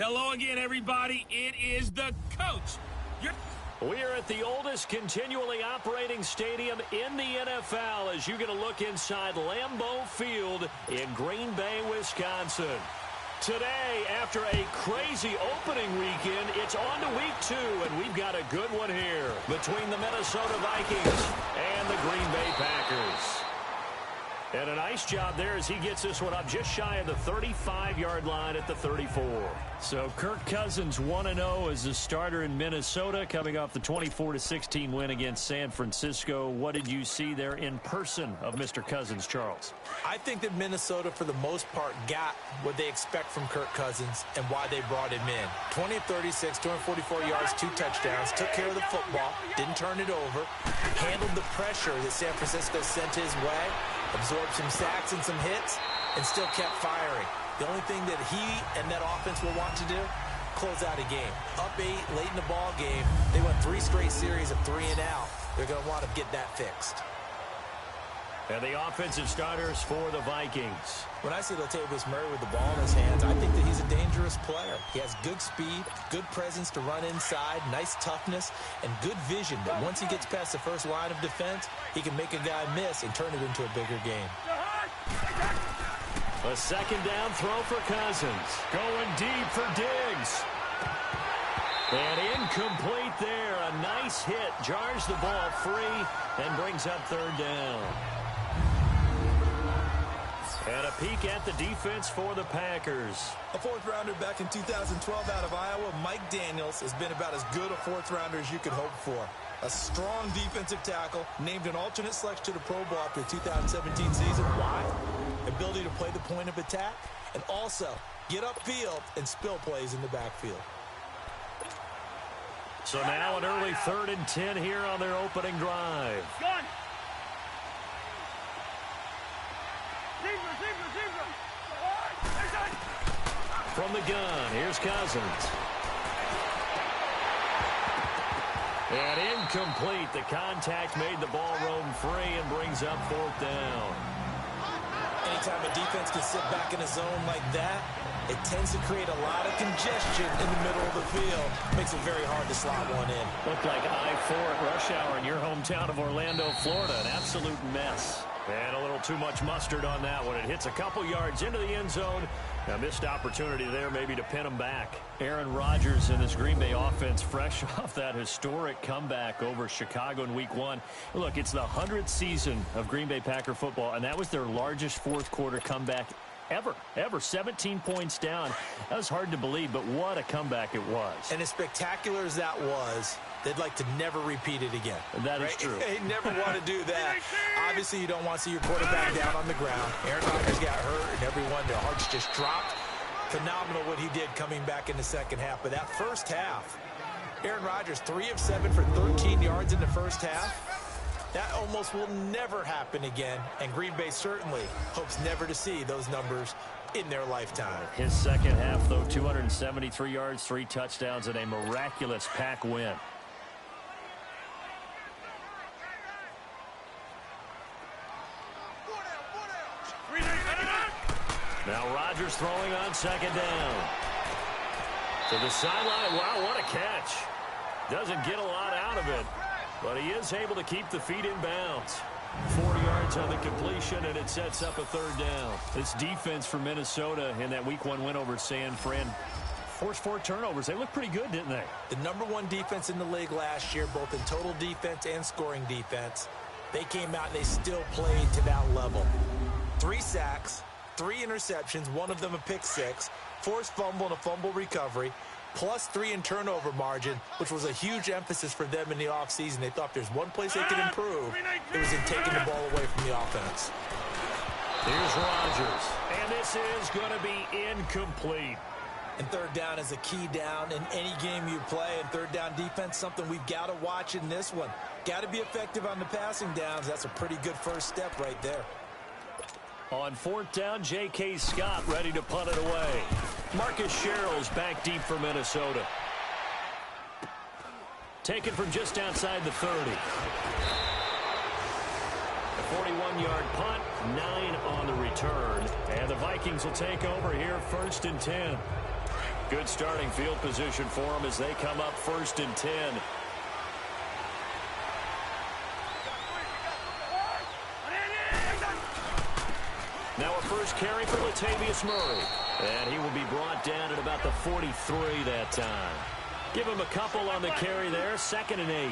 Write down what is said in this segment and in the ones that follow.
Hello again, everybody. It is the coach. We are at the oldest continually operating stadium in the NFL as you get a look inside Lambeau Field in Green Bay, Wisconsin. Today, after a crazy opening weekend, it's on to week 2, and we've got a good one here between the Minnesota Vikings and the Green Bay Packers. And a nice job there as he gets this one up just shy of the 35-yard line at the 34. So Kirk Cousins 1-0 as the starter in Minnesota, coming off the 24-16 win against San Francisco. What did you see there in person of Mr. Cousins, Charles? I think that Minnesota, for the most part, got what they expect from Kirk Cousins and why they brought him in. 20 of 36, 244 yards, 2 touchdowns, took care of the football, didn't turn it over, handled the pressure that San Francisco sent his way, absorbed some sacks and some hits, and still kept firing. The only thing that he and that offense will want to do, close out a game. Up 8 late in the ball game. They went 3 straight series of 3 and out. They're going to want to get that fixed. And the offensive starters for the Vikings. When I see Latavius Murray with the ball in his hands, I think that he's a dangerous player. He has good speed, good presence to run inside, nice toughness, and good vision that once he gets past the first line of defense, he can make a guy miss and turn it into a bigger game. A second down throw for Cousins. Going deep for Diggs. And incomplete there. A nice hit. Jars the ball free and brings up third down. And a peek at the defense for the Packers. A fourth-rounder back in 2012 out of Iowa, Mike Daniels, has been about as good a fourth-rounder as you could hope for. A strong defensive tackle, named an alternate selection to the Pro Bowl after the 2017 season. Why? Ability to play the point of attack, and also get upfield and spill plays in the backfield. So now an early 3rd and 10 here on their opening drive. From the gun, here's Cousins. And incomplete. The contact made the ball roam free and brings up 4th down. Anytime a defense can sit back in a zone like that, it tends to create a lot of congestion in the middle of the field. Makes it very hard to slot one in. Looked like I-4 at rush hour in your hometown of Orlando, Florida. An absolute mess. And a little too much mustard on that one. It hits a couple yards into the end zone. A missed opportunity there maybe to pin him back. Aaron Rodgers and this Green Bay offense fresh off that historic comeback over Chicago in Week 1. Look, it's the 100th season of Green Bay Packer football, and that was their largest fourth-quarter comeback ever. 17 points down. That was hard to believe, but what a comeback it was. And as spectacular as that was, they'd like to never repeat it again. That is true. They never want to do that. Obviously, you don't want to see your quarterback down on the ground. Aaron Rodgers got hurt, and everyone, their hearts just dropped. Phenomenal what he did coming back in the second half. But that first half, Aaron Rodgers, 3 of 7 for 13 yards in the first half. That almost will never happen again, and Green Bay certainly hopes never to see those numbers in their lifetime. His second half, though, 273 yards, 3 touchdowns, and a miraculous Pack win. Now Rodgers throwing on second down. To the sideline. Wow, what a catch. Doesn't get a lot out of it, but he is able to keep the feet in bounds. 4 yards on the completion, and it sets up a third down. This defense for Minnesota in that Week 1 win over San Fran forced 4 turnovers. They looked pretty good, didn't they? The #1 defense in the league last year, both in total defense and scoring defense. They came out and they still played to that level. 3 sacks, 3 interceptions, one of them a pick 6, forced fumble and a fumble recovery, plus 3 in turnover margin, which was a huge emphasis for them in the offseason. They thought if there's one place they could improve, it was in taking the ball away from the offense. Here's Rodgers, and this is going to be incomplete. And third down is a key down in any game you play, and third down defense, something we've got to watch in this one. Got to be effective on the passing downs. That's a pretty good first step right there. On 4th down, J.K. Scott ready to punt it away. Marcus Sherrill's back deep for Minnesota. Taken from just outside the 30. A 41-yard punt, 9 on the return. And the Vikings will take over here 1st and 10. Good starting field position for them as they come up 1st and 10. Now a first carry for Latavius Murray. And he will be brought down at about the 43 that time. Give him a couple on the carry there. 2nd and 8.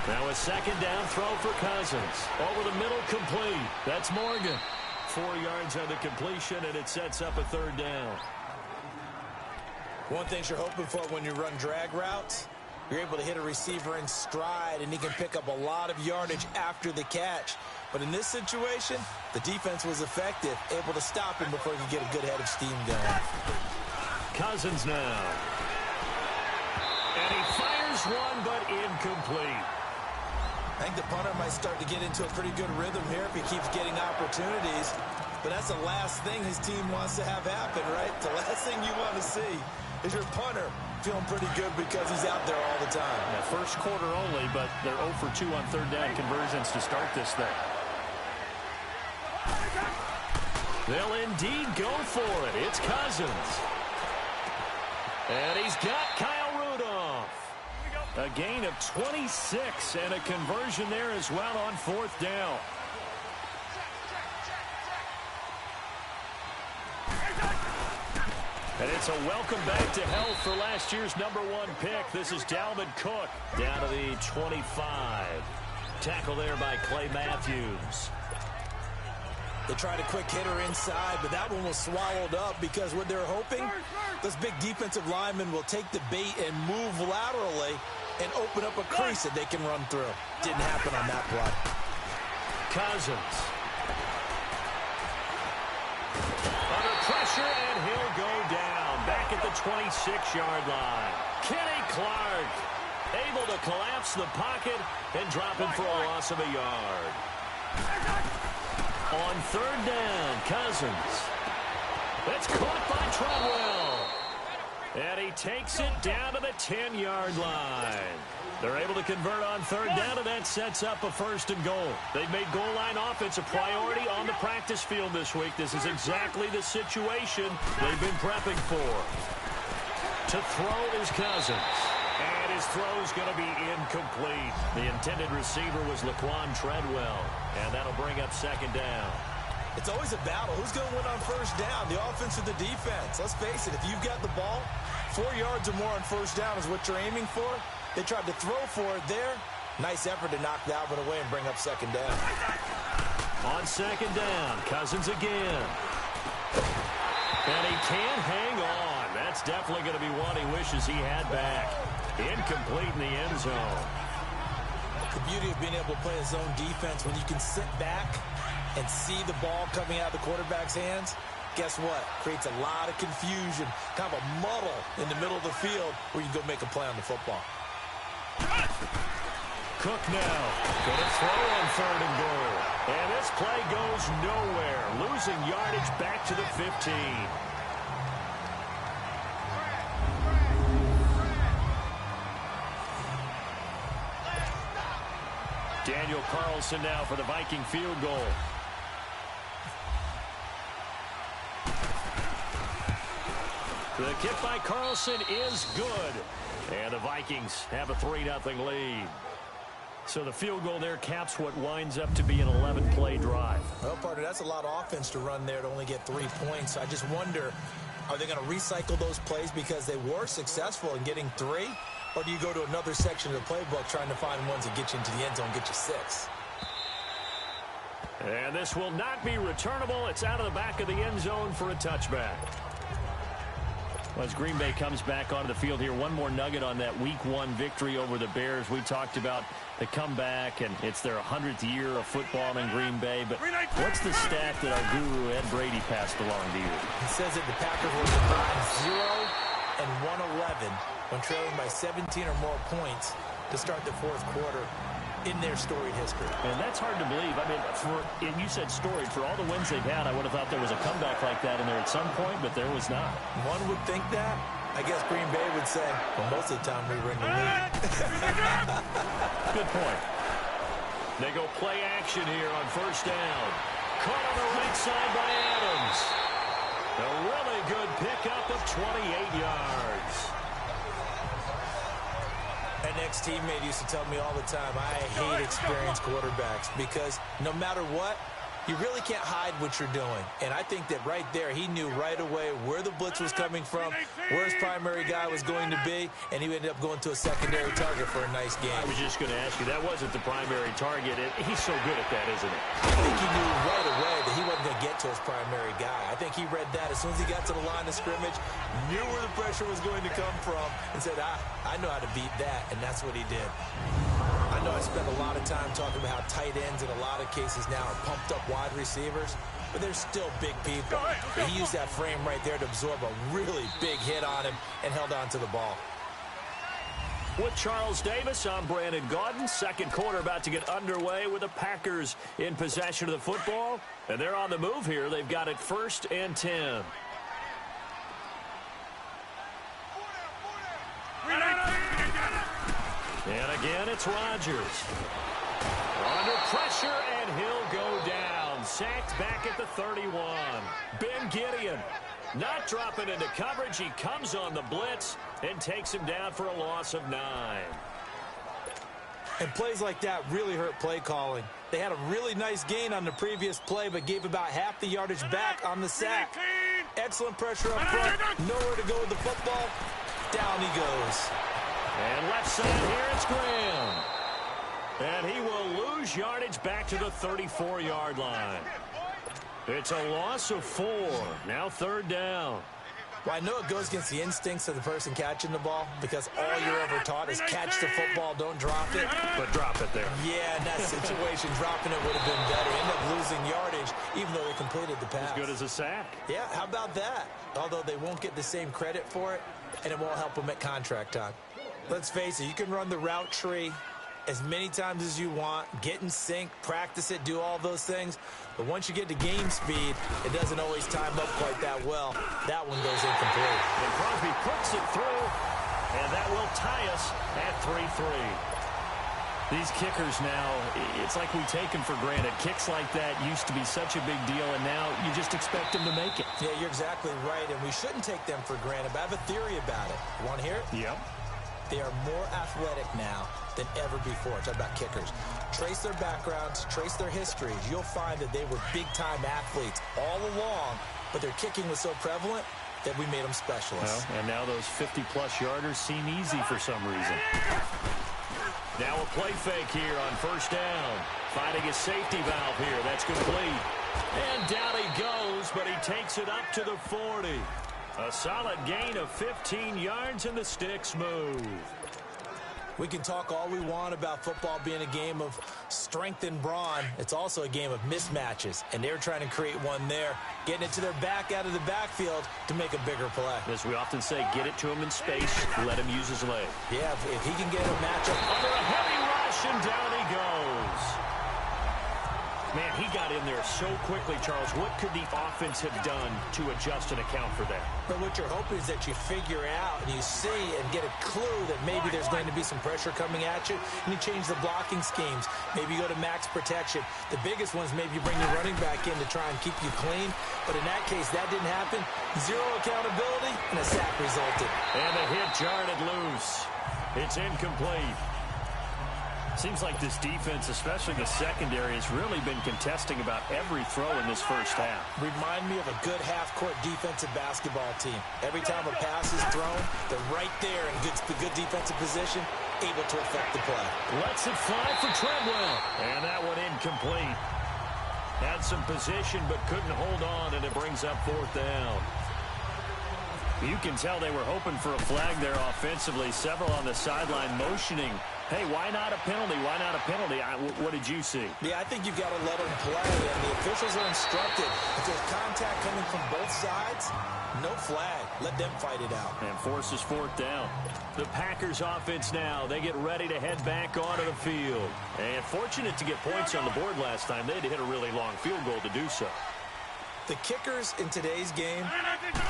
Now a 2nd down throw for Cousins. Over the middle, complete. That's Morgan. 4 yards on the completion, and it sets up a 3rd down. One thing you're hoping for when you run drag routes, you're able to hit a receiver in stride, and he can pick up a lot of yardage after the catch. But in this situation, the defense was effective, able to stop him before he could get a good head of steam going. Cousins now. And he fires one, but incomplete. I think the punter might start to get into a pretty good rhythm here if he keeps getting opportunities. But that's the last thing his team wants to have happen, right? The last thing you want to see is your punter feeling pretty good because he's out there all the time. Yeah, first quarter only, but they're 0 for 2 on 3rd down conversions to start this thing. They'll indeed go for it. It's Cousins. And he's got Kyle Rudolph. A gain of 26 and a conversion there as well on 4th down. And it's a welcome back to health for last year's #1 pick. This is Dalvin Cook down to the 25. Tackle there by Clay Matthews. They tried a quick hitter inside, but that one was swallowed up because what they're hoping, those big defensive linemen will take the bait and move laterally and open up a crease that they can run through. Didn't happen on that play. Cousins. Under pressure, and he'll go down. Back at the 26-yard line. Kenny Clark able to collapse the pocket and drop him for a loss of a yard. On 3rd down, Cousins. That's caught by Treadwell. And he takes it down to the 10-yard line. They're able to convert on 3rd down, and that sets up a 1st and goal. They've made goal line offense a priority on the practice field this week. This is exactly the situation they've been prepping for. To throw is Cousins. And his throw is going to be incomplete. The intended receiver was Laquan Treadwell. And that'll bring up 2nd down. It's always a battle. Who's going to win on 1st down, the offense or the defense? Let's face it, if you've got the ball, 4 yards or more on 1st down is what you're aiming for. They tried to throw for it there. Nice effort to knock that one away and bring up 2nd down. On 2nd down, Cousins again. And he can't hang on. That's definitely going to be one he wishes he had back. Incomplete in the end zone. The beauty of being able to play a zone defense, when you can sit back and see the ball coming out of the quarterback's hands, guess what? Creates a lot of confusion, kind of a muddle in the middle of the field where you can go make a play on the football. Cook now going to throw on 3rd and goal. And this play goes nowhere. Losing yardage back to the 15. Daniel Carlson now for the Viking field goal. The kick by Carlson is good. And the Vikings have a 3-0 lead. So the field goal there caps what winds up to be an 11-play drive. Well, partner, that's a lot of offense to run there to only get 3 points. I just wonder, are they going to recycle those plays because they were successful in getting 3? Or do you go to another section of the playbook trying to find ones that get you into the end zone, get you 6? And this will not be returnable. It's out of the back of the end zone for a touchback. Well, as Green Bay comes back onto the field here, one more nugget on that Week 1 victory over the Bears. We talked about the comeback, and it's their 100th year of football in Green Bay. But what's the stat that our guru Ed Brady passed along to you? He says that the Packers were combined 0 and 111 when trailing by 17 or more points to start the 4th quarter in their storied history. And that's hard to believe. I mean, and you said storied. For all the wins they've had, I would have thought there was a comeback like that in there at some point, but there was not. One would think that. I guess Green Bay would say, well, most of the time we were in the lead. Good point. They go play action here on 1st down. Caught on the right side by Adams. A really good pickup of 28 yards. An ex-teammate used to tell me all the time, I hate experienced quarterbacks because no matter what, you really can't hide what you're doing. And I think that right there, he knew right away where the blitz was coming from, where his primary guy was going to be, and he ended up going to a secondary target for a nice game. I was just going to ask you, that wasn't the primary target. He's so good at that, isn't he? I think he knew right away that he wasn't going to get to his primary guy. I think he read that as soon as he got to the line of scrimmage, knew where the pressure was going to come from, and said, I know how to beat that, and that's what he did. I know I spend a lot of time talking about how tight ends in a lot of cases now are pumped up wide receivers, but they're still big people. And he used that frame right there to absorb a really big hit on him and held on to the ball. With Charles Davis, I'm Brandon Gaudin. Second quarter about to get underway with the Packers in possession of the football. And they're on the move here. They've got it 1st and 10. And again, it's Rodgers. Under pressure, and he'll go down. Sacked back at the 31. Ben Gideon not dropping into coverage. He comes on the blitz and takes him down for a loss of 9. And plays like that really hurt play calling. They had a really nice gain on the previous play, but gave about half the yardage back on the sack. Excellent pressure up front. Nowhere to go with the football. Down he goes. And left side here, it's Graham. And he will lose yardage back to the 34-yard line. It's a loss of 4. Now 3rd down. Well, I know it goes against the instincts of the person catching the ball because all you're ever taught is catch the football, don't drop it. But drop it there. Yeah, in that situation, dropping it would have been better. End up losing yardage, even though they completed the pass. As good as a sack. Yeah, how about that? Although they won't get the same credit for it, and it won't help them at contract time. Let's face it, you can run the route tree as many times as you want, get in sync, practice it, do all those things. But once you get to game speed, it doesn't always time up quite that well. That one goes incomplete. And Crosby puts it through, and that will tie us at 3-3. These kickers now, it's like we take them for granted. Kicks like that used to be such a big deal, and now you just expect them to make it. Yeah, you're exactly right, and we shouldn't take them for granted. But I have a theory about it. You want to hear it? Yep. They are more athletic now than ever before. Talk about kickers. Trace their backgrounds, trace their histories. You'll find that they were big-time athletes all along, but their kicking was so prevalent that we made them specialists. Well, and now those 50-plus yarders seem easy for some reason. Now a play fake here on 1st down. Finding his safety valve here. That's complete. And down he goes, but he takes it up to the 40. A solid gain of 15 yards, and the sticks move. We can talk all we want about football being a game of strength and brawn. It's also a game of mismatches, and they're trying to create one there, getting it to their back out of the backfield to make a bigger play. As we often say, get it to him in space, let him use his leg. Yeah, if he can get a matchup. Under a heavy rush, and down he goes. Man, he got in there so quickly, Charles. What could the offense have done to adjust and account for that? But what you're hoping is that you figure out and you see and get a clue that maybe there's going to be some pressure coming at you, and you change the blocking schemes. Maybe you go to max protection. The biggest ones, maybe you bring your running back in to try and keep you clean. But in that case, that didn't happen. Zero accountability, and a sack resulted. And the hit jarred it loose. It's incomplete. Seems like this defense, especially the secondary, has really been contesting about every throw in this first half. Remind me of a good half-court defensive basketball team. Every time a pass is thrown, they're right there in good defensive position, able to affect the play. Lets it fly for Treadwell. And that one incomplete. Had some position but couldn't hold on, and it brings up 4th down. You can tell they were hoping for a flag there offensively. Several on the sideline motioning. Hey, why not a penalty? Why not a penalty? What did you see? Yeah, I think you've got to let them play, and the officials are instructed. If there's contact coming from both sides, no flag. Let them fight it out. And forces 4th down. The Packers offense now, they get ready to head back onto the field. And fortunate to get points on the board last time. They had to hit a really long field goal to do so. The kickers in today's game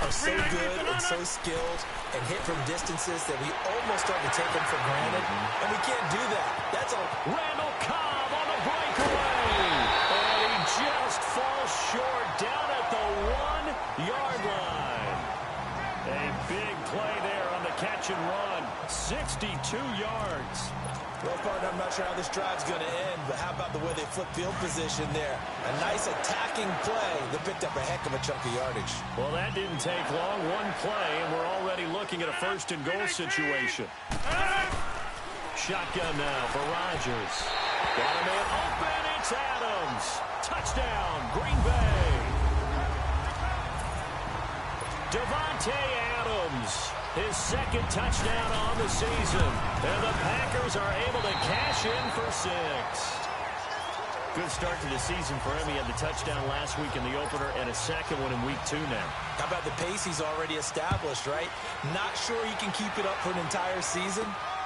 are so good and so skilled and hit from distances that we almost start to take them for granted, and we can't do that. That's all. Randall Cobb on the breakaway, and he just falls short down at the 1-yard line. this drive's going to end, but how about the way they flip field position there? A nice attacking play that picked up a heck of a chunk of yardage. Well, that didn't take long. One play, and we're already looking at a first-and-goal situation. Shotgun now for Rodgers. Got a man open. It's Adams. Touchdown, Green Bay. Davante Adams, his second touchdown on the season. And the Packers are able to cash in for 6. Good start to the season for him. He had the touchdown last week in the opener and a second one in week 2 now. How about the pace he's already established, right? Not sure he can keep it up for an entire season,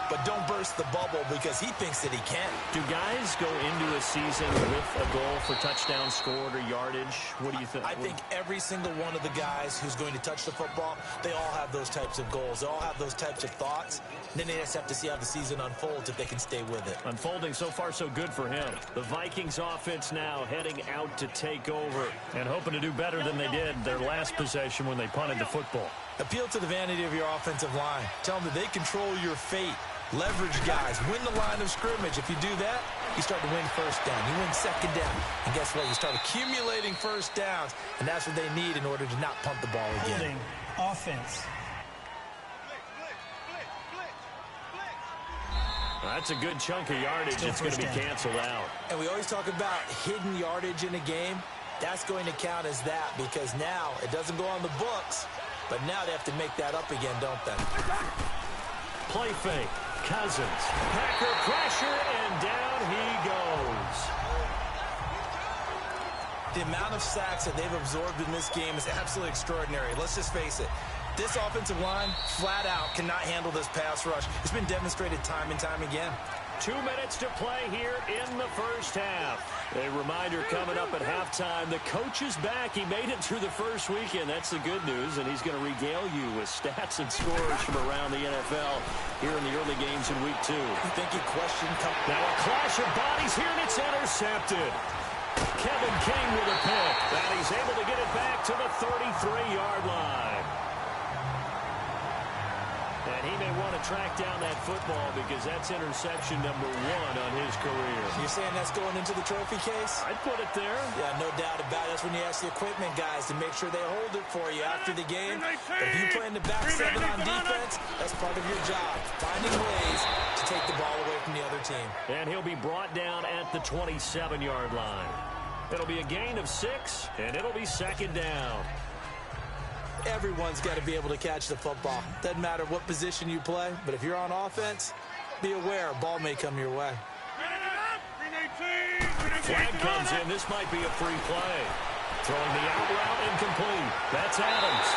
but don't burst the bubble because he thinks that he can. Do guys go into a season with a goal for touchdown scored or yardage? What do you think? I think every single one of the guys who's going to touch the football, they all have those types of goals. They all have those types of thoughts. Then they just have to see how the season unfolds if they can stay with it. Unfolding so far so good for him. The Vikings offense now heading out to take over and hoping to do better than they did their last possession when they punted the football. Appeal to the vanity of your offensive line. Tell them that they control your fate. Leverage guys. Win the line of scrimmage. If you do that, you start to win first down. You win second down. And guess what? You start accumulating first downs. And that's what they need in order to not punt the ball again. Offense. That's a good chunk of yardage. It's going to be canceled out. And we always talk about hidden yardage in a game. That's going to count as that because now it doesn't go on the books, but now they have to make that up again, don't they? Play fake. Cousins. Packer pressure, and down he goes. The amount of sacks that they've absorbed in this game is absolutely extraordinary. Let's just face it. This offensive line, flat out, cannot handle this pass rush. It's been demonstrated time and time again. 2 minutes to play here in the first half. A reminder coming up at halftime. The coach is back. He made it through the first weekend. That's the good news, and he's going to regale you with stats and scores from around the NFL here in the early games in week 2. You think he questioned? Now a clash of bodies here, and it's intercepted. Kevin King with a pick, and he's able to get it back to the 33-yard line. And he may want to track down that football because that's interception number 1 on his career. You're saying that's going into the trophy case? I'd put it there. Yeah, no doubt about it. That's when you ask the equipment guys to make sure they hold it for you after the game. But if you play in the back 7 on defense, that's part of your job, finding ways to take the ball away from the other team. And he'll be brought down at the 27-yard line. It'll be a gain of 6, and it'll be second down. Everyone's got to be able to catch the football. Doesn't matter what position you play, but if you're on offense, be aware a ball may come your way. Flag comes in. This might be a free play. Throwing the out route incomplete. That's Adams.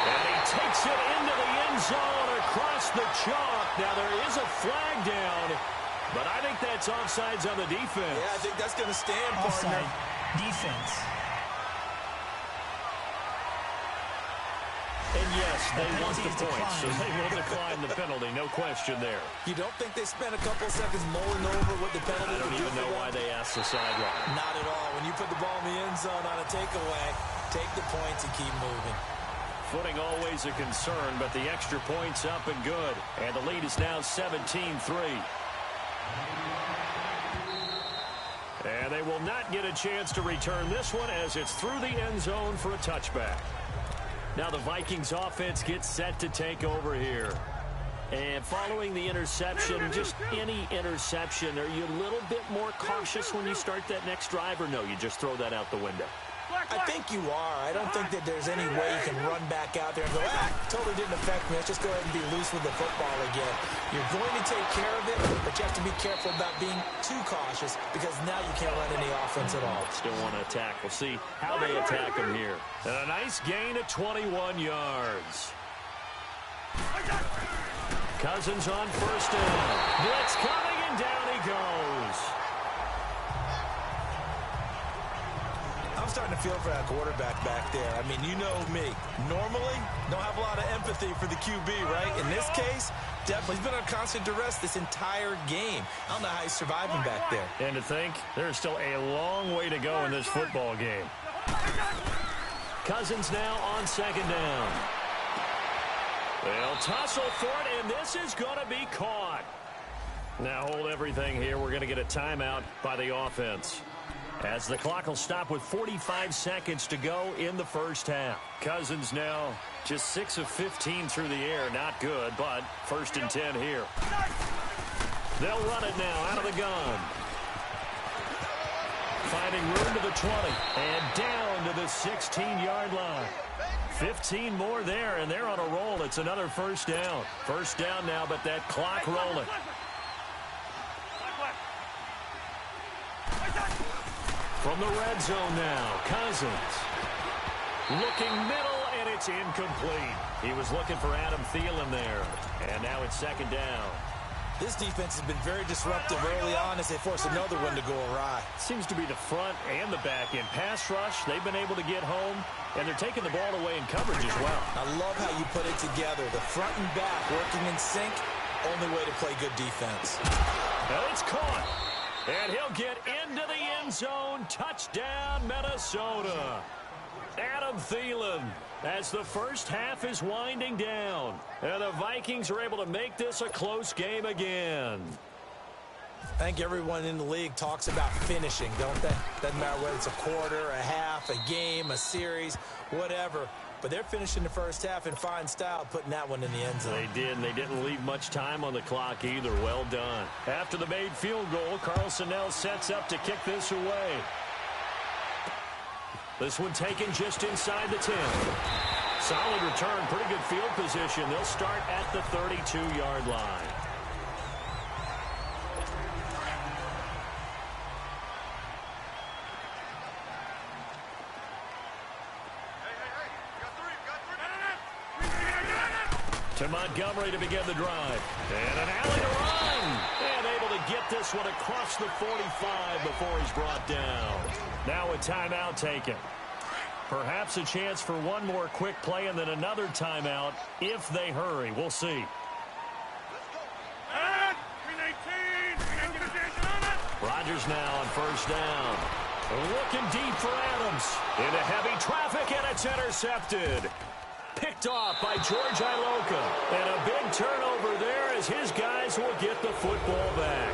And he takes it into the end zone across the chalk. Now there is a flag down, but I think that's offsides on the defense. Yeah, I think that's going to stand, partner. Offside. Defense. And yes, they want the points, so they will decline the penalty. No question there. You don't think they spent a couple seconds mulling over what the penalty would do? I don't even know why they asked the sideline. Not at all. When you put the ball in the end zone on a takeaway, take the points and keep moving. Footing always a concern, but the extra point's up and good. And the lead is now 17-3. And they will not get a chance to return this one as it's through the end zone for a touchback. Now the Vikings offense gets set to take over here. And following the interception, just any interception, are you a little bit more cautious when you start that next drive, or no, you just throw that out the window? I think you are. I don't think that there's any way you can run back out there and go, totally didn't affect me. Let's just go ahead and be loose with the football again. You're going to take care of it, but you have to be careful about being too cautious because now you can't run any offense at all. Still want to attack. We'll see how they attack him here. And a nice gain of 21 yards. Cousins on first down. Blitz coming, and down he goes. I'm starting to feel for that quarterback back there. I mean, you know me. Normally, don't have a lot of empathy for the QB, right? In this case, definitely. He's been on constant duress this entire game. I don't know how he's surviving back there. And to think, there's still a long way to go in this football game. Cousins now on second down. They'll tussle for it, and this is going to be caught. Now hold everything here. We're going to get a timeout by the offense, as the clock will stop with 45 seconds to go in the first half. Cousins now just 6 of 15 through the air. Not good, but 1st and 10 here. They'll run it now out of the gun. Finding room to the 20 and down to the 16-yard line. 15 more there, and they're on a roll. It's another first down. First down now, but that clock rolling. From the red zone now, Cousins. Looking middle, and it's incomplete. He was looking for Adam Thielen there, and now it's 2nd down. This defense has been very disruptive early on as they force another one to go awry. Seems to be the front and the back end. Pass rush, they've been able to get home, and they're taking the ball away in coverage as well. I love how you put it together. The front and back working in sync, only way to play good defense. Now it's caught, and he'll get into the end zone. Touchdown, Minnesota. Adam Thielen, as the first half is winding down. And the Vikings are able to make this a close game again. I think everyone in the league talks about finishing, don't they? Doesn't matter whether it's a quarter, a half, a game, a series, whatever. But they're finishing the first half in fine style, putting that one in the end zone. They did, and they didn't leave much time on the clock either. Well done. After the made field goal, Carlson now sets up to kick this away. This one taken just inside the 10. Solid return, pretty good field position. They'll start at the 32-yard line. To Montgomery to begin the drive. And an alley to run. And able to get this one across the 45 before he's brought down. Now a timeout taken. Perhaps a chance for one more quick play and then another timeout if they hurry. We'll see. Rodgers now on first down. Looking deep for Adams. Into heavy traffic, and it's intercepted. Picked off by George Iloka. And a big turnover there as his guys will get the football back.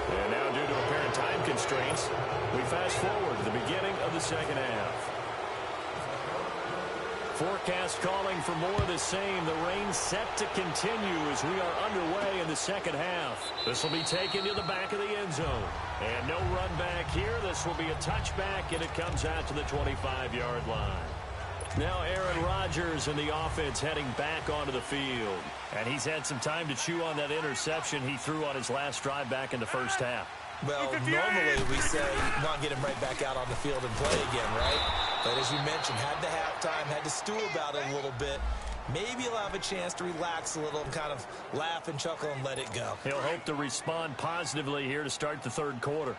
And now due to apparent time constraints, we fast forward to the beginning of the second half. Forecast calling for more of the same. The rain set to continue as we are underway in the second half. This will be taken to the back of the end zone. And no run back here. This will be a touchback, and it comes out to the 25-yard line. Now Aaron Rodgers and the offense heading back onto the field. And he's had some time to chew on that interception he threw on his last drive back in the first half. Well, normally we say not get him right back out on the field and play again, right? But as you mentioned, had the halftime, had to stew about it a little bit. Maybe he'll have a chance to relax a little and kind of laugh and chuckle and let it go. He'll hope to respond positively here to start the third quarter.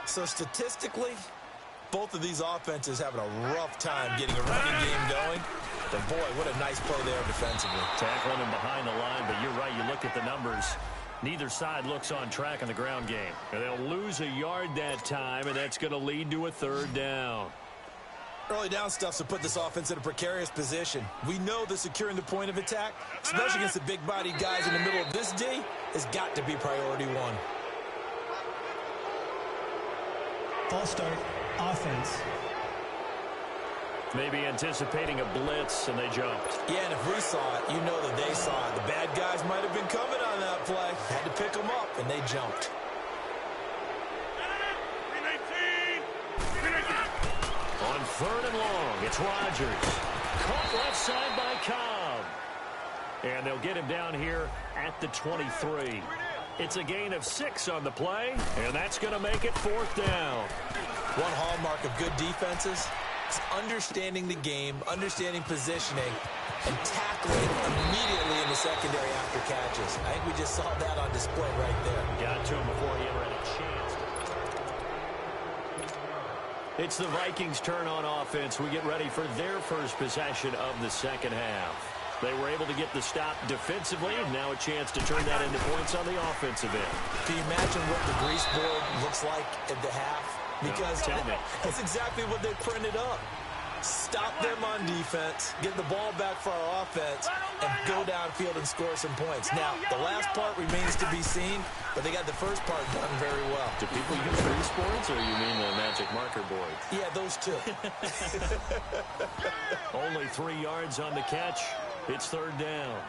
So statistically, both of these offenses having a rough time getting a running game going. But boy, what a nice play there defensively. Tackling him behind the line, but you're right, you look at the numbers. Neither side looks on track in the ground game. And they'll lose a yard that time, and that's going to lead to a third down. Early down stuff to put this offense in a precarious position. We know that securing the point of attack, especially against the big-bodied guys in the middle of this D, has got to be priority one. Ball start, offense. Maybe anticipating a blitz, and they jumped. Yeah, and if we saw it, you know that they saw it. The bad guys might have been coming on that play. Had to pick them up, and they jumped. On third and long, it's Rodgers. Caught left side by Cobb. And they'll get him down here at the 23. It's a gain of 6 on the play, and that's going to make it fourth down. One hallmark of good defenses is understanding the game, understanding positioning, and tackling immediately in the secondary after catches. I think we just saw that on display right there. Got to him before he ever had a chance. It's the Vikings' turn on offense. We get ready for their first possession of the second half. They were able to get the stop defensively. Now a chance to turn that into points on the offensive end. Can you imagine what the grease board looks like at the half? Because no, tell me. That's exactly what they printed up. stop them on defense, get the ball back for our offense, and go downfield and score some points. Now, the last part remains to be seen, but they got the first part done very well. Do people use these sports, or you mean the magic marker board? Yeah, those two. Only 3 yards on the catch. It's third down.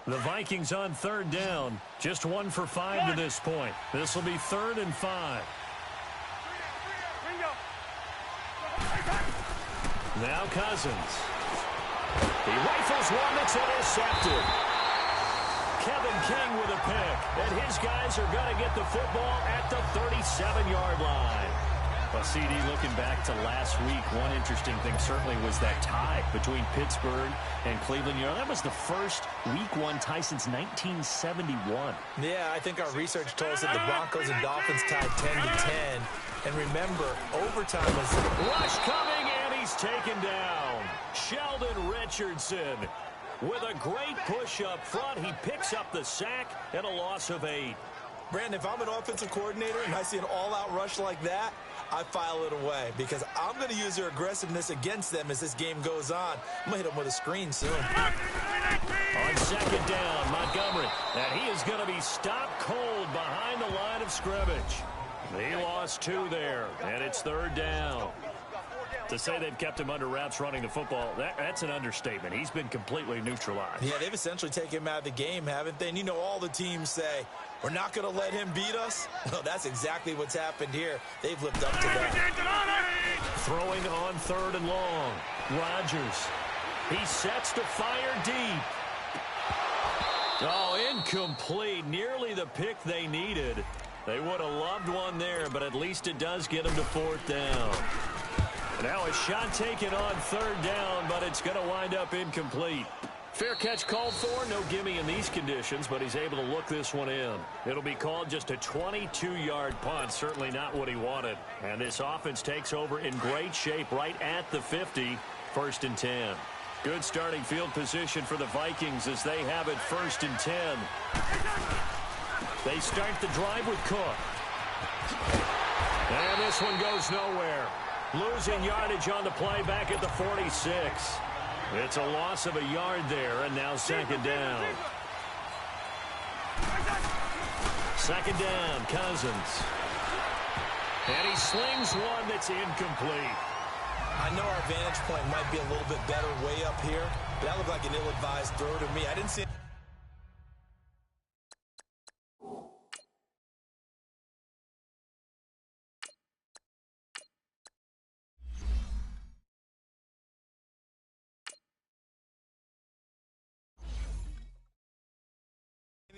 The Vikings on third down. Just 1 for 5 to this point. This will be 3rd and 5. Now Cousins. He rifles one that's intercepted. Kevin King with a pick. And his guys are going to get the football at the 37-yard line. Well, CD, looking back to last week, one interesting thing certainly was that tie between Pittsburgh and Cleveland. You know, that was the first Week 1 tie since 1971. Yeah, I think our research told us that the Broncos and Dolphins tied 10-10. And remember, overtime was... Rush coming, and he's taken down. Sheldon Richardson with a great push up front. He picks up the sack and a loss of 8. Brandon, if I'm an offensive coordinator and I see an all-out rush like that, I file it away because I'm going to use their aggressiveness against them as this game goes on. I'm going to hit them with a screen soon. On second down, Montgomery. And he is going to be stopped cold behind the line of scrimmage. He lost 2 there, and it's third down. To say they've kept him under wraps running the football, that's an understatement. He's been completely neutralized. Yeah, they've essentially taken him out of the game, haven't they? And you know, all the teams say, we're not going to let him beat us. Well, that's exactly what's happened here. They've lived up to that. Throwing on 3rd and long. Rodgers. He sets to fire deep. Oh, incomplete. Nearly the pick they needed. They would have loved one there, but at least it does get them to 4th down. Now a shot taken on 3rd down, but it's going to wind up incomplete. Fair catch called for. No gimme in these conditions, but he's able to look this one in. It'll be called just a 22-yard punt. Certainly not what he wanted. And this offense takes over in great shape right at the 50. 1st and 10. Good starting field position for the Vikings as they have it 1st and 10. They start the drive with Cook. And this one goes nowhere. Losing yardage on the play back at the 46. It's a loss of a yard there, and now 2nd down. 2nd down, Cousins. And he slings one that's incomplete. I know our vantage point might be a little bit better way up here, but that looked like an ill-advised throw to me. I didn't see...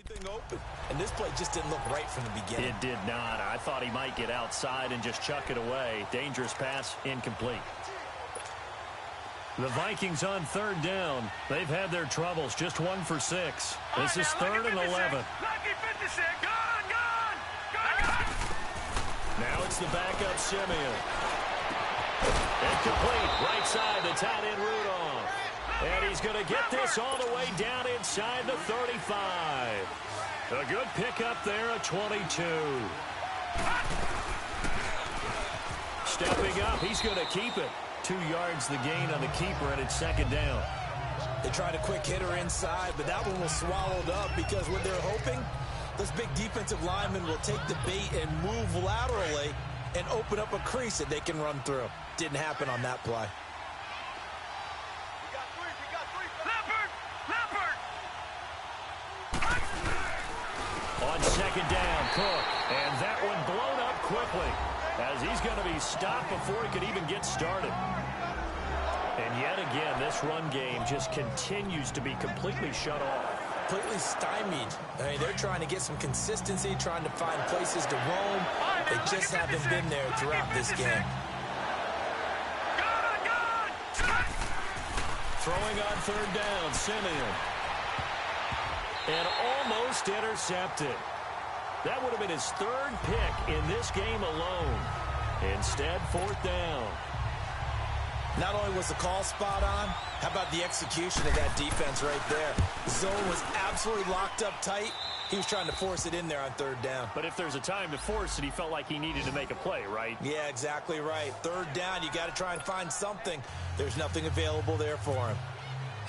anything open, and this play just didn't look right from the beginning. It did not. I thought he might get outside and just chuck it away. Dangerous pass, incomplete. The Vikings on 3rd down. They've had their troubles, just 1 for 6. This is 3rd and 11. Now it's the backup Simeon. Incomplete, right side, the tight end Rudolph. And he's going to get this all the way down inside the 35. A good pickup there at 22. Stepping up, he's going to keep it. 2 yards the gain on the keeper, and it's 2nd down. They tried a quick hitter inside, but that one was swallowed up because what they're hoping, those big defensive linemen will take the bait and move laterally and open up a crease that they can run through. Didn't happen on that play. On 2nd down, Cook. And that one blown up quickly as he's going to be stopped before he could even get started. And yet again, this run game just continues to be completely shut off. Completely stymied. I mean, they're trying to get some consistency, trying to find places to roam. They just haven't been there throughout this game. Throwing on 3rd down, Simeon. And almost intercepted. That would have been his 3rd pick in this game alone. Instead, 4th down. Not only was the call spot on, how about the execution of that defense right there? The zone was absolutely locked up tight. He was trying to force it in there on third down. But if there's a time to force it, he felt like he needed to make a play, right? Yeah, exactly right. Third down, you got to try and find something. There's nothing available there for him.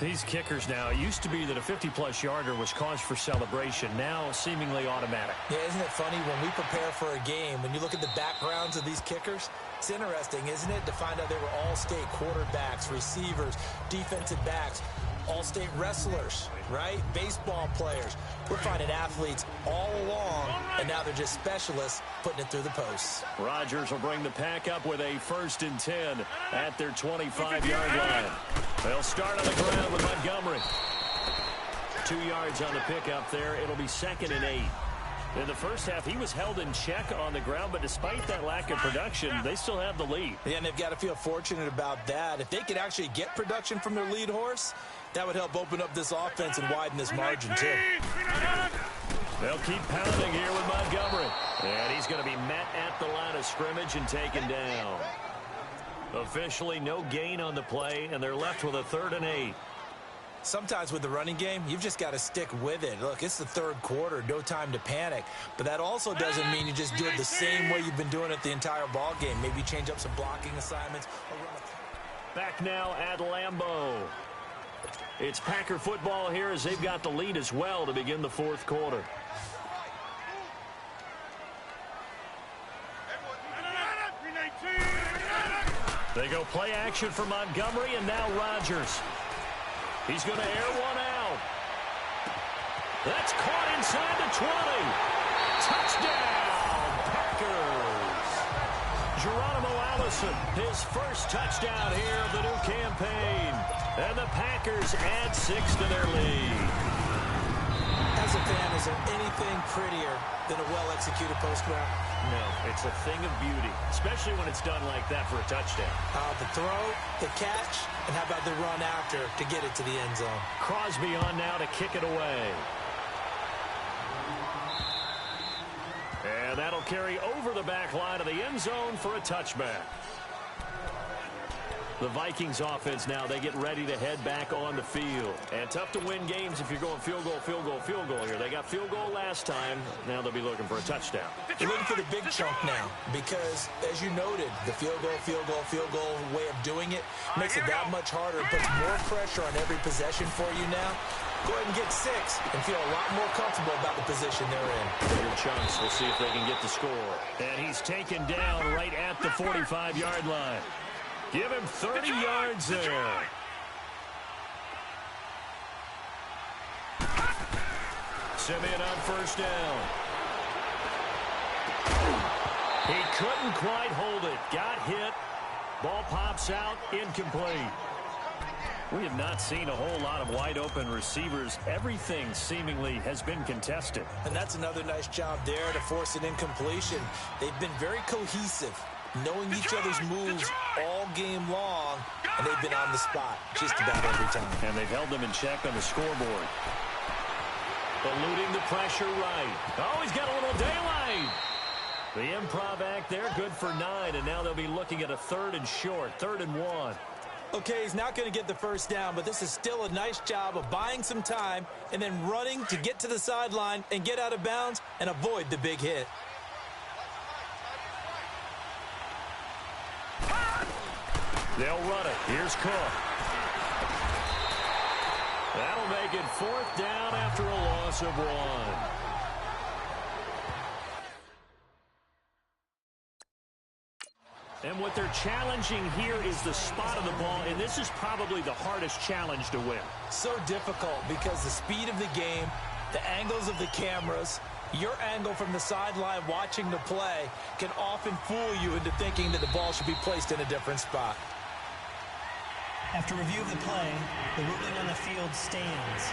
These kickers now, it used to be that a 50-plus yarder was cause for celebration. Now, seemingly automatic. Yeah, isn't it funny when we prepare for a game, when you look at the backgrounds of these kickers, it's interesting, isn't it, to find out they were all-state quarterbacks, receivers, defensive backs, all-state wrestlers, right? Baseball players. We're finding athletes all along, and now they're just specialists putting it through the posts. Rodgers will bring the pack up with a 1st and 10 at their 25-yard line. They'll start on the ground with Montgomery. 2 yards on the pickup there. It'll be 2nd and 8. In the first half, he was held in check on the ground, but despite that lack of production, they still have the lead. Yeah, and they've got to feel fortunate about that. If they could actually get production from their lead horse, that would help open up this offense and widen this margin, too. They'll keep pounding here with Montgomery. And he's going to be met at the line of scrimmage and taken down. Officially, no gain on the play, and they're left with a 3rd and 8. Sometimes with the running game, you've just got to stick with it. Look, it's the third quarter, no time to panic. But that also doesn't mean you just do it the same way you've been doing it the entire ball game. Maybe change up some blocking assignments. Or run a... Back now at Lambeau. It's Packer football here as they've got the lead as well to begin the 4th quarter. They go play action for Montgomery, and now Rodgers. He's going to air one out. That's caught inside the 20. Touchdown, Packers. Geronimo Allison, his first touchdown here of the new campaign. And the Packers add 6 to their lead. As a fan, is there anything prettier than a well-executed post route? No, it's a thing of beauty, especially when it's done like that for a touchdown. The throw, the catch, and how about the run after to get it to the end zone? Crosby on now to kick it away. And that'll carry over the back line of the end zone for a touchback. The Vikings offense now, they get ready to head back on the field. And tough to win games if you're going field goal, field goal, field goal here. They got field goal last time. Now they'll be looking for a touchdown. They're looking for the big chunk now because, as you noted, the field goal way of doing it makes it that much harder. It puts more pressure on every possession for you now. Go ahead and get 6 and feel a lot more comfortable about the position they're in. Bigger chunks. We'll see if they can get the score. And he's taken down right at the 45-yard line. Give him 30 yards there. Simeon on 1st down. He couldn't quite hold it. Got hit. Ball pops out. Incomplete. We have not seen a whole lot of wide-open receivers. Everything seemingly has been contested. And that's another nice job there to force an incompletion. They've been very cohesive, knowing each other's moves all game long, and they've been on the spot just about every time. And they've held them in check on the scoreboard. Eluding the pressure right. Oh, he's got a little daylight. The improv act there, good for 9, and now they'll be looking at a 3rd and short, 3rd and 1. Okay, he's not going to get the first down, but this is still a nice job of buying some time and then running to get to the sideline and get out of bounds and avoid the big hit. They'll run it. Here's Cook. That'll make it 4th down after a loss of 1. And what they're challenging here is the spot of the ball, and this is probably the hardest challenge to win. So difficult because the speed of the game, the angles of the cameras, your angle from the sideline watching the play can often fool you into thinking that the ball should be placed in a different spot. After review of the play, the ruling on the field stands.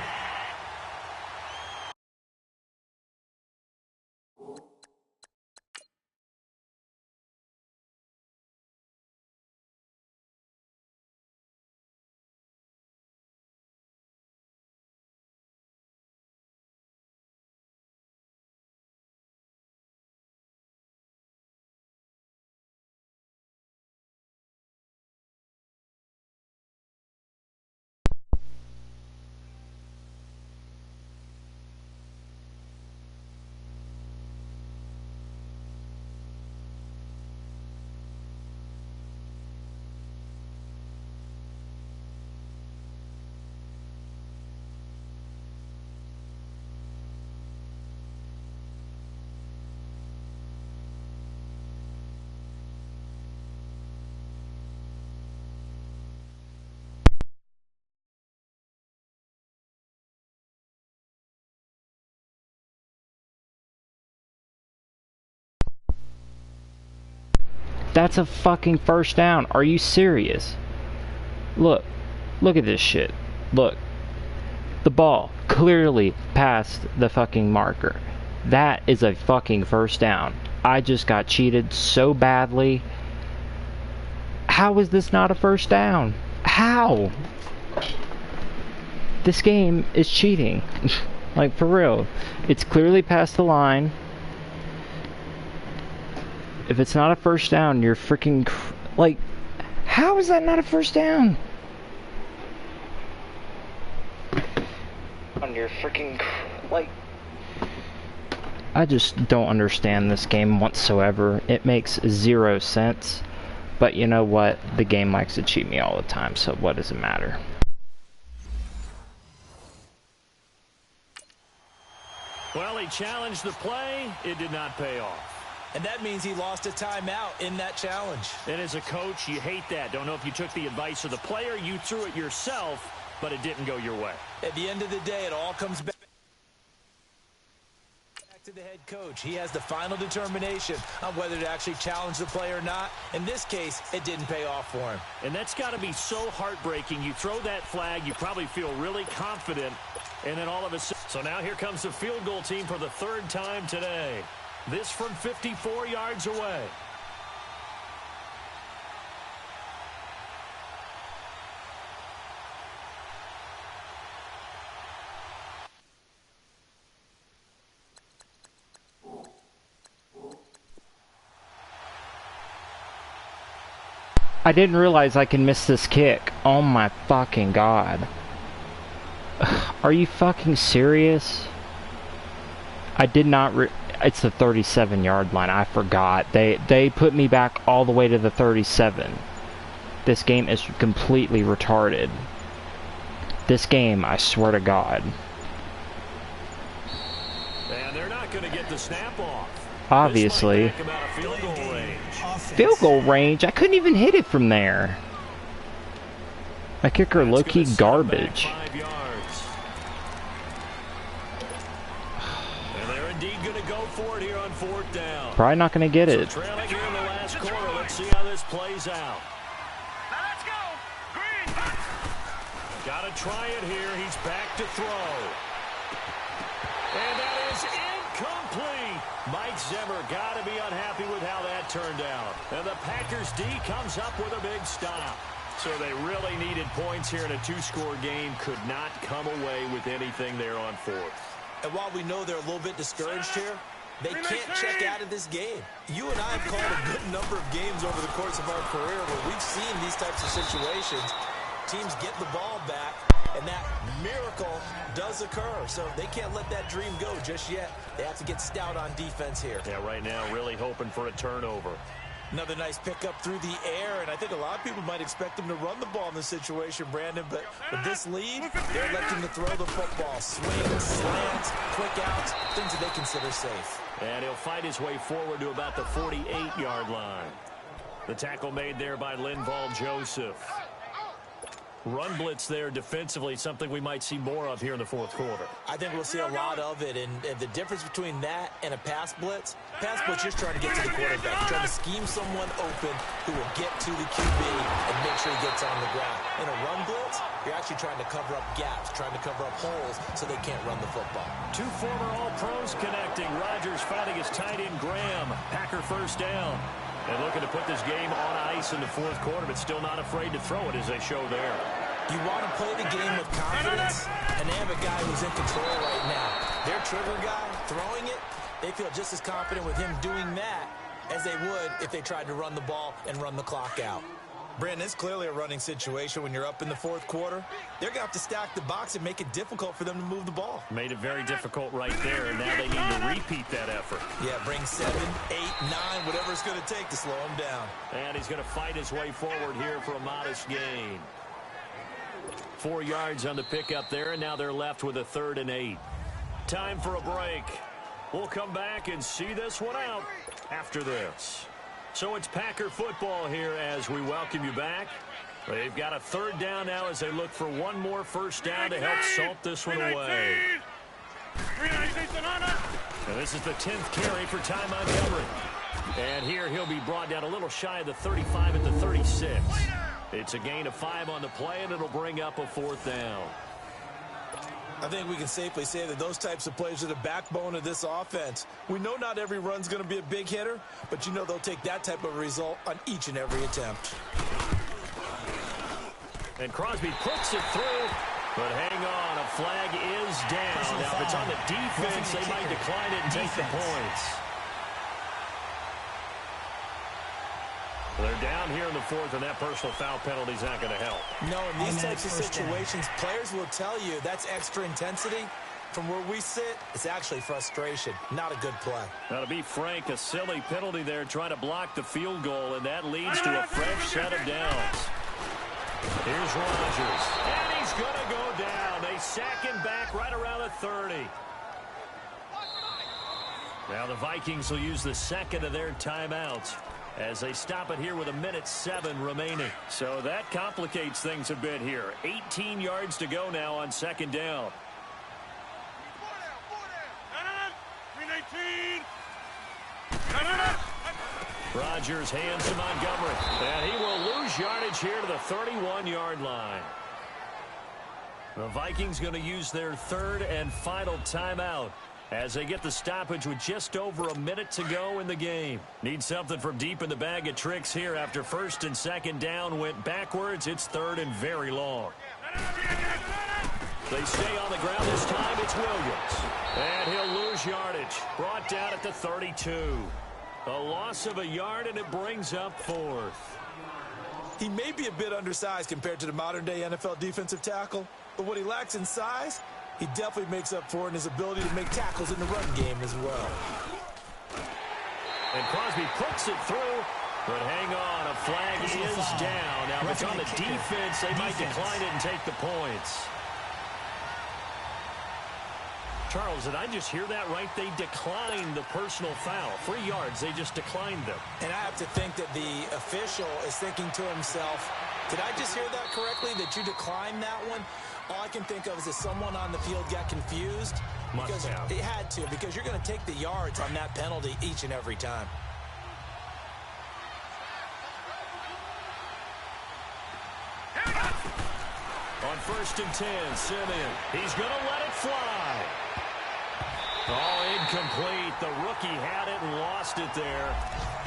That's a fucking first down. Are you serious? Look at this shit. Look. The ball clearly past the fucking marker. That is a fucking first down. I just got cheated so badly. How is this not a first down? How? This game is cheating. Like, for real. It's clearly past the line. If it's not a first down, you're freaking... Like, how is that not a first down? You're freaking... Like... I just don't understand this game whatsoever. It makes 0 sense. But you know what? The game likes to cheat me all the time, so what does it matter? Well, he challenged the play. It did not pay off. And that means he lost a timeout in that challenge. And as a coach, you hate that. Don't know if you took the advice of the player. You threw it yourself, but it didn't go your way. At the end of the day, it all comes back to the head coach. He has the final determination on whether to actually challenge the play or not. In this case, it didn't pay off for him. And that's got to be so heartbreaking. You throw that flag, you probably feel really confident, and then all of a sudden... So now here comes the field goal team for the third time today. This from 54 yards away. I didn't realize I can miss this kick. Oh my fucking god. Are you fucking serious? I did not it's the 37-yard line. I forgot. They put me back all the way to the 37. This game is completely retarded. This game, I swear to God. And they're not going to get the snap off. Obviously. Field goal range. Field goal range? I couldn't even hit it from there. My kicker low-key garbage. 5 yards. And they're indeed going to go for it here on 4th down. Probably not going to get it. So trailing here in the last quarter. Let's see how this plays out. Now let's go. Green. Got to try it here. He's back to throw. And that is incomplete. Mike Zimmer got to be unhappy with how that turned out. And the Packers D comes up with a big stop. So they really needed points here in a 2-score game. Could not come away with anything there on 4th. And while we know they're a little bit discouraged here, they can't check out of this game. You and I have called a good number of games over the course of our career where we've seen these types of situations. Teams get the ball back, and that miracle does occur. So they can't let that dream go just yet. They have to get stout on defense here. Yeah, right now really hoping for a turnover. Another nice pickup through the air, and I think a lot of people might expect them to run the ball in this situation, Brandon, but with this lead, they're electing to throw the football. Swings, slants, quick outs, things that they consider safe. And he'll fight his way forward to about the 48-yard line. The tackle made there by Linval Joseph. Run blitz there defensively, something we might see more of here in the 4th quarter. I think we'll see a lot of it, and the difference between that and a pass blitz, you're just trying to get to the quarterback. You're trying to scheme someone open who will get to the QB and make sure he gets on the ground. In a run blitz, you're actually trying to cover up gaps, trying to cover up holes so they can't run the football. 2 former All-Pros connecting. Rodgers fighting his tight end Graham. Packer first down. And looking to put this game on ice in the 4th quarter, but still not afraid to throw it as they show there. You want to play the game with confidence, and they have a guy who's in control right now. Their trigger guy, throwing it, they feel just as confident with him doing that as they would if they tried to run the ball and run the clock out. Brandon, it's clearly a running situation when you're up in the 4th quarter. They're going to have to stack the box and make it difficult for them to move the ball. Made it very difficult right there, and now they need to repeat that effort. Yeah, bring 7, 8, 9, whatever it's going to take to slow him down. And he's going to fight his way forward here for a modest gain. 4 yards on the pickup there, and now they're left with a 3rd and 8. Time for a break. We'll come back and see this one out after this. So it's Packer football here as we welcome you back. They've got a 3rd down now as they look for one more first down to help salt this one away. And this is the 10th carry for Ty Montgomery. And here he'll be brought down a little shy of the 35 at the 36. It's a gain of 5 on the play, and it'll bring up a 4th down. I think we can safely say that those types of plays are the backbone of this offense. We know not every run's going to be a big hitter, but you know they'll take that type of result on each and every attempt. And Crosby puts it through, but hang on, a flag is down. Now, if it's on the defense, they might decline it and take the points. They're down here in the 4th, and that personal foul penalty is not going to help. No, in these types of situations, players will tell you that's extra intensity. From where we sit, it's actually frustration, not a good play. Now, to be frank, a silly penalty there trying to block the field goal, and that leads to a fresh set of downs. Here's Rodgers, and he's going to go down. They sack him back right around the 30. Now the Vikings will use the second of their timeouts as they stop it here with 1:07 remaining. So that complicates things a bit here. 18 yards to go now on 2nd down. Rodgers hands to Montgomery, and he will lose yardage here to the 31-yard line. The Vikings going to use their 3rd and final timeout as they get the stoppage with just over a minute to go in the game. Need something from deep in the bag of tricks here after 1st and 2nd down went backwards. It's 3rd and very long. They stay on the ground this time. It's Williams. And he'll lose yardage. Brought down at the 32. A loss of a yard, and it brings up 4th. He may be a bit undersized compared to the modern-day NFL defensive tackle, but what he lacks in size, he definitely makes up for in his ability to make tackles in the run game as well. And Crosby puts it through, but hang on, a flag is down. Now, if it's on the defense, they might decline it and take the points. Charles, did I just hear that right? They declined the personal foul. 3 yards, they just declined them. And I have to think that the official is thinking to himself, did I just hear that correctly, that you declined that one? All I can think of is that someone on the field got confused. Must have. It had to, because you're going to take the yards on that penalty each and every time. On 1st and 10, Simeon. He's going to let it fly. Oh, incomplete. The rookie had it and lost it there.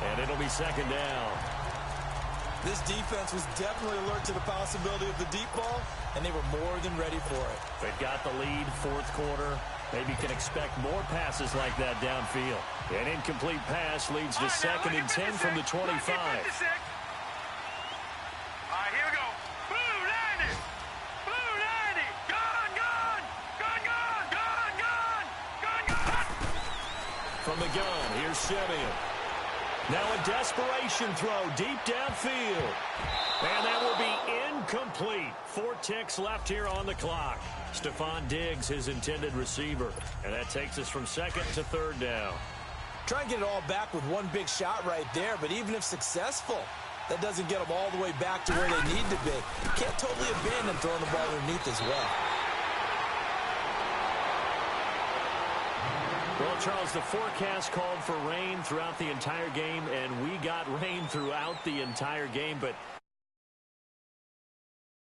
And it'll be 2nd down. This defense was definitely alert to the possibility of the deep ball, and they were more than ready for it. They've got the lead, 4th quarter. Maybe can expect more passes like that downfield. An incomplete pass leads to 2nd and 10 from the 25. All right, here we go. Blue 90. Blue 90. Gone, gone. Gone, gone. Gone, gone. Gone, gone. From the gun, here's Simeon. Now a desperation throw deep downfield. And that will be incomplete. 4 ticks left here on the clock. Stephon Diggs, his intended receiver. And that takes us from 2nd to 3rd down. Try and get it all back with one big shot right there, but even if successful, that doesn't get them all the way back to where they need to be. Can't totally abandon throwing the ball underneath as well. Well, Charles, the forecast called for rain throughout the entire game, and we got rain throughout the entire game. But